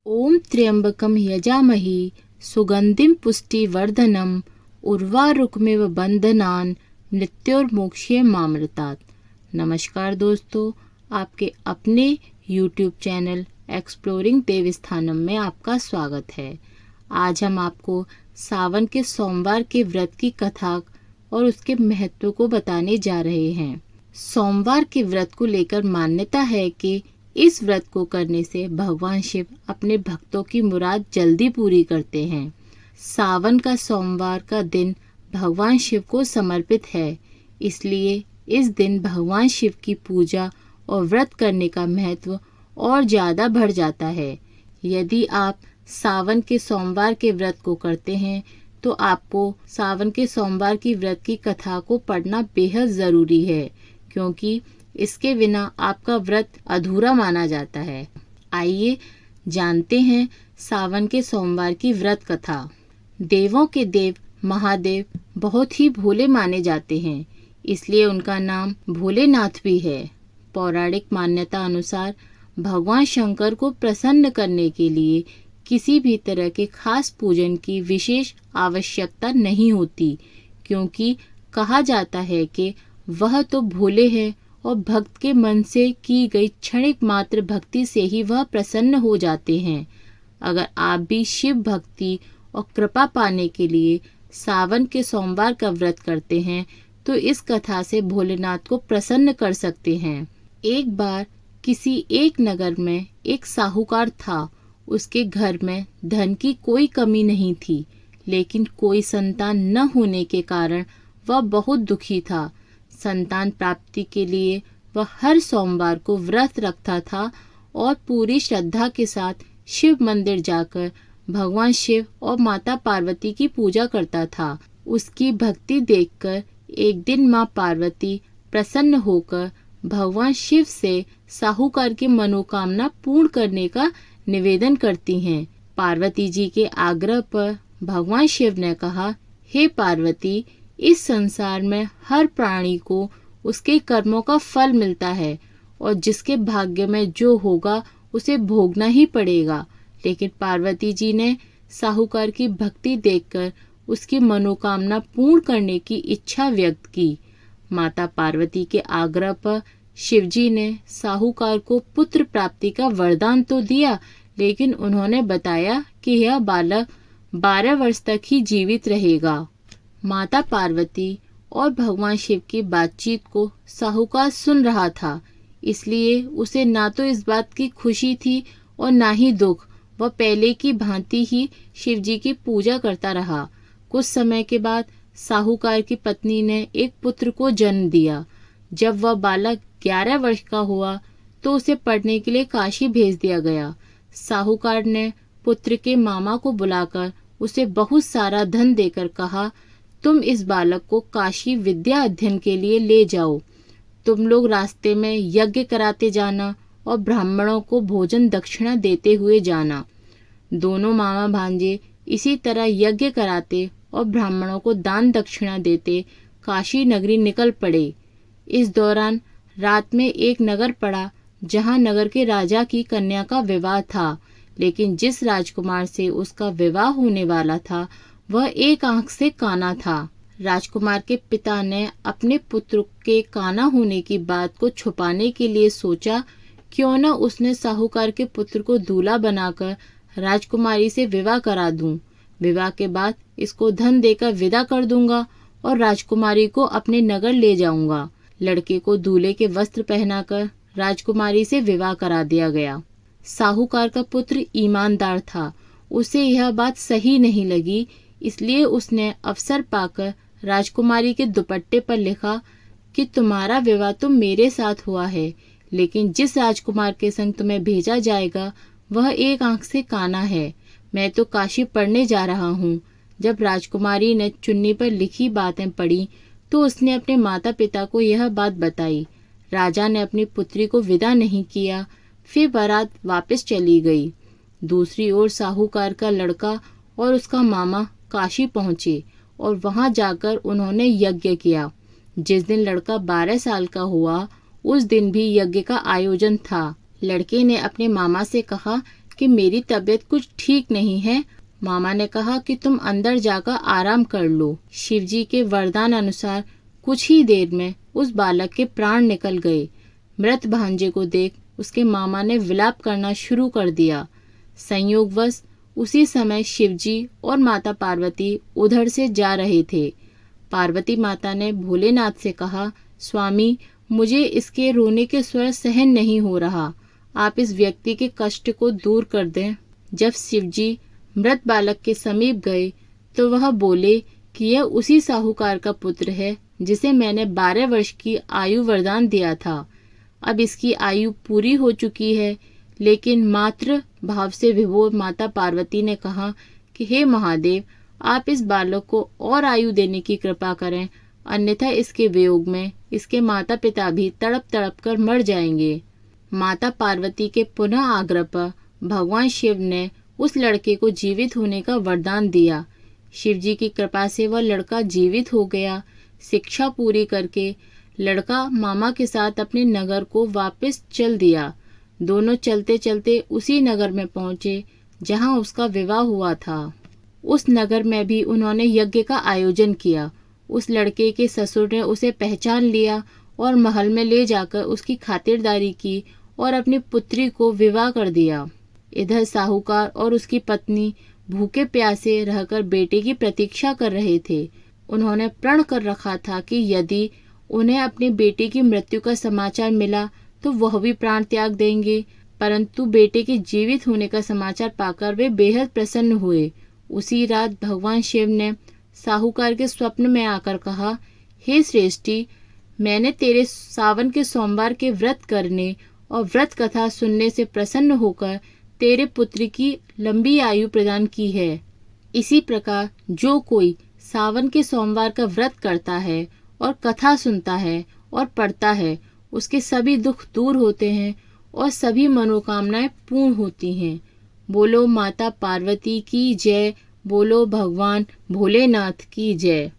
ओम त्र्यंबकम यजामहि सुगंधिम पुष्टिवर्धनम उर्वारुकमिव बंधनान मृत्योर्मोक्षे मामृतात्। नमस्कार दोस्तों, आपके अपने YouTube चैनल एक्सप्लोरिंग देवस्थानम में आपका स्वागत है। आज हम आपको सावन के सोमवार के व्रत की कथा और उसके महत्व को बताने जा रहे हैं। सोमवार के व्रत को लेकर मान्यता है कि इस व्रत को करने से भगवान शिव अपने भक्तों की मुराद जल्दी पूरी करते हैं। सावन का सोमवार का दिन भगवान शिव को समर्पित है, इसलिए इस दिन भगवान शिव की पूजा और व्रत करने का महत्व और ज़्यादा बढ़ जाता है। यदि आप सावन के सोमवार के व्रत को करते हैं तो आपको सावन के सोमवार की व्रत की कथा को पढ़ना बेहद ज़रूरी है, क्योंकि इसके बिना आपका व्रत अधूरा माना जाता है। आइए जानते हैं सावन के सोमवार की व्रत कथा। देवों के देव महादेव बहुत ही भोले माने जाते हैं, इसलिए उनका नाम भोलेनाथ भी है। पौराणिक मान्यता अनुसार भगवान शंकर को प्रसन्न करने के लिए किसी भी तरह के खास पूजन की विशेष आवश्यकता नहीं होती, क्योंकि कहा जाता है कि वह तो भोले हैं और भक्त के मन से की गई क्षणिक मात्र भक्ति से ही वह प्रसन्न हो जाते हैं। अगर आप भी शिव भक्ति और कृपा पाने के लिए सावन के सोमवार का व्रत करते हैं तो इस कथा से भोलेनाथ को प्रसन्न कर सकते हैं। एक बार किसी एक नगर में एक साहूकार था। उसके घर में धन की कोई कमी नहीं थी, लेकिन कोई संतान न होने के कारण वह बहुत दुखी था। संतान प्राप्ति के लिए वह हर सोमवार को व्रत रखता था और पूरी श्रद्धा के साथ शिव मंदिर जाकर भगवान शिव और माता पार्वती की पूजा करता था। उसकी भक्ति देखकर एक दिन माँ पार्वती प्रसन्न होकर भगवान शिव से साहूकार की मनोकामना पूर्ण करने का निवेदन करती हैं। पार्वती जी के आग्रह पर भगवान शिव ने कहा, हे पार्वती, इस संसार में हर प्राणी को उसके कर्मों का फल मिलता है और जिसके भाग्य में जो होगा उसे भोगना ही पड़ेगा। लेकिन पार्वती जी ने साहूकार की भक्ति देखकर उसकी मनोकामना पूर्ण करने की इच्छा व्यक्त की। माता पार्वती के आग्रह पर शिवजी ने साहूकार को पुत्र प्राप्ति का वरदान तो दिया, लेकिन उन्होंने बताया कि यह बालक 12 वर्ष तक ही जीवित रहेगा। माता पार्वती और भगवान शिव की बातचीत को साहूकार सुन रहा था, इसलिए उसे ना तो इस बात की खुशी थी और ना ही दुख। वह पहले की भांति ही शिवजी की पूजा करता रहा। कुछ समय के बाद साहूकार की पत्नी ने एक पुत्र को जन्म दिया। जब वह बालक 11 वर्ष का हुआ तो उसे पढ़ने के लिए काशी भेज दिया गया। साहूकार ने पुत्र के मामा को बुलाकर उसे बहुत सारा धन देकर कहा, तुम इस बालक को काशी विद्या अध्ययन के लिए ले जाओ। तुम लोग रास्ते में यज्ञ कराते जाना और ब्राह्मणों को भोजन दक्षिणा देते हुए जाना। दोनों मामा भांजे इसी तरह यज्ञ कराते और ब्राह्मणों को दान दक्षिणा देते काशी नगरी निकल पड़े। इस दौरान रात में एक नगर पड़ा जहां नगर के राजा की कन्या का विवाह था, लेकिन जिस राजकुमार से उसका विवाह होने वाला था वह एक आंख से काना था। राजकुमार के पिता ने अपने पुत्र के काना होने की बात को छुपाने के लिए सोचा, क्यों न उसने साहूकार के पुत्र को दूल्हा बनाकर राजकुमारी से विवाह करा दूं। विवाह के बाद इसको धन देकर विदा कर दूंगा और राजकुमारी को अपने नगर ले जाऊंगा। लड़के को दूल्हे के वस्त्र पहनाकर राजकुमारी से विवाह करा दिया गया। साहूकार का पुत्र ईमानदार था, उसे यह बात सही नहीं लगी, इसलिए उसने अवसर पाकर राजकुमारी के दुपट्टे पर लिखा कि तुम्हारा विवाह तो मेरे साथ हुआ है, लेकिन जिस राजकुमार के संग तुम्हें भेजा जाएगा वह एक आंख से काना है। मैं तो काशी पढ़ने जा रहा हूँ। जब राजकुमारी ने चुन्नी पर लिखी बातें पढ़ी तो उसने अपने माता पिता को यह बात बताई। राजा ने अपनी पुत्री को विदा नहीं किया, फिर बारात वापस चली गई। दूसरी ओर साहूकार का लड़का और उसका मामा काशी पहुंचे और वहां जाकर उन्होंने यज्ञ किया। जिस दिन लड़का 12 साल का हुआ उस दिन भी यज्ञ का आयोजन था। लड़के ने अपने मामा से कहा कि मेरी तबीयत कुछ ठीक नहीं है। मामा ने कहा कि तुम अंदर जाकर आराम कर लो। शिवजी के वरदान अनुसार कुछ ही देर में उस बालक के प्राण निकल गए। मृत भांजे को देख उसके मामा ने विलाप करना शुरू कर दिया। संयोगवश उसी समय शिवजी और माता पार्वती उधर से जा रहे थे। पार्वती माता ने भोलेनाथ से कहा, स्वामी, मुझे इसके रोने के स्वर सहन नहीं हो रहा, आप इस व्यक्ति के कष्ट को दूर कर दें। जब शिवजी मृत बालक के समीप गए तो वह बोले कि यह उसी साहूकार का पुत्र है जिसे मैंने 12 वर्ष की आयु वरदान दिया था। अब इसकी आयु पूरी हो चुकी है। लेकिन मातृ भाव से विभोर माता पार्वती ने कहा कि हे महादेव, आप इस बालक को और आयु देने की कृपा करें, अन्यथा इसके वियोग में इसके माता पिता भी तड़प तड़प कर मर जाएंगे। माता पार्वती के पुनः आग्रह पर भगवान शिव ने उस लड़के को जीवित होने का वरदान दिया। शिवजी की कृपा से वह लड़का जीवित हो गया। शिक्षा पूरी करके लड़का मामा के साथ अपने नगर को वापस चल दिया। दोनों चलते चलते उसी नगर में पहुंचे जहां उसका विवाह हुआ था। उस नगर में भी उन्होंने यज्ञ का आयोजन किया। उस लड़के के ससुर ने उसे पहचान लिया और महल में ले जाकर उसकी खातिरदारी की और अपनी पुत्री को विवाह कर दिया। इधर साहूकार और उसकी पत्नी भूखे प्यासे रहकर बेटे की प्रतीक्षा कर रहे थे। उन्होंने प्रण कर रखा था कि यदि उन्हें अपने बेटे की मृत्यु का समाचार मिला तो वह भी प्राण त्याग देंगे। परंतु बेटे के जीवित होने का समाचार पाकर वे बेहद प्रसन्न हुए। उसी रात भगवान शिव ने साहूकार के स्वप्न में आकर कहा, हे श्रेष्ठी, मैंने तेरे सावन के सोमवार के व्रत करने और व्रत कथा सुनने से प्रसन्न होकर तेरे पुत्र की लंबी आयु प्रदान की है। इसी प्रकार जो कोई सावन के सोमवार का व्रत करता है और कथा सुनता है और पढ़ता है, उसके सभी दुख दूर होते हैं और सभी मनोकामनाएं पूर्ण होती हैं। बोलो माता पार्वती की जय। बोलो भगवान भोलेनाथ की जय।